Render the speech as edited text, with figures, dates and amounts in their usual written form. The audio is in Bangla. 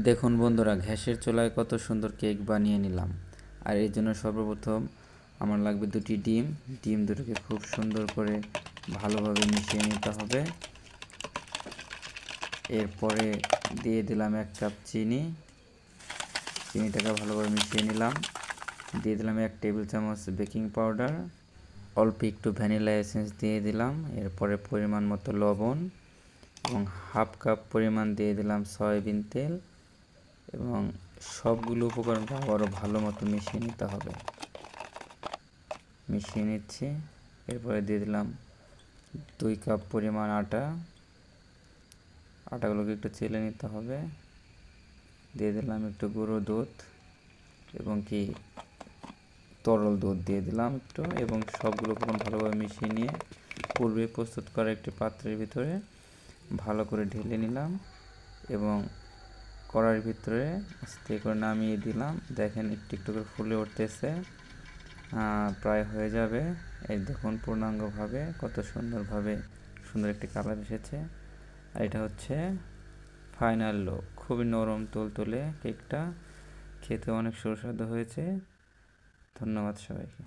দেখুন বন্ধুরা, গ্যাসের চুলায় কত সুন্দর কেক বানিয়ে নিলাম। আর এই জন্য সর্বপ্রথম আমার লাগবে দুটি ডিম। ডিম দুটোকে খুব সুন্দর করে ভালোভাবে মিশিয়ে নিতে হবে। এরপরে দিয়ে দিলাম 1 কাপ চিনি। চিনিটাকে ভালোভাবে মিশিয়ে নিলাম। দিয়ে দিলাম 1 টেবিল চামচ বেকিং পাউডার, অল্প একটু ভ্যানিলা এসেন্স দিয়ে দিলাম। এরপরে পরিমাণ মতো লবণ এবং হাফ কাপ পরিমাণ দিয়ে দিলাম সয়াবিন তেল এবং সবগুলো উপকরণকে আবারও ভালো মতো মিশিয়ে নিতে হবে। মিশিয়ে নিচ্ছি। এরপরে দিয়ে দিলাম 2 কাপ পরিমাণ আটা। আটাগুলোকে একটু চেলে নিতে হবে। দিয়ে দিলাম একটু গুঁড়ো দুধ এবং তরল দুধ দিয়ে দিলাম একটু, এবং সবগুলো উপকরণ ভালোভাবে মিশিয়ে নিয়ে পূর্বে প্রস্তুত করা একটি পাত্রের ভিতরে ভালো করে ঢেলে নিলাম এবং কড়াইয়ের ভিতরে আস্তে করে নামিয়ে দিলাম। দেখেন একটু একটু করে ফুলে উঠতেছে, প্রায় হয়ে যাবে। এই দেখুন পূর্ণাঙ্গভাবে কত সুন্দর একটি কালার এসেছে। আর এটা হচ্ছে ফাইনাল লুক। খুবই নরম তুলতুলে কেকটা, খেতে অনেক সুস্বাদু হয়েছে। ধন্যবাদ সবাইকে।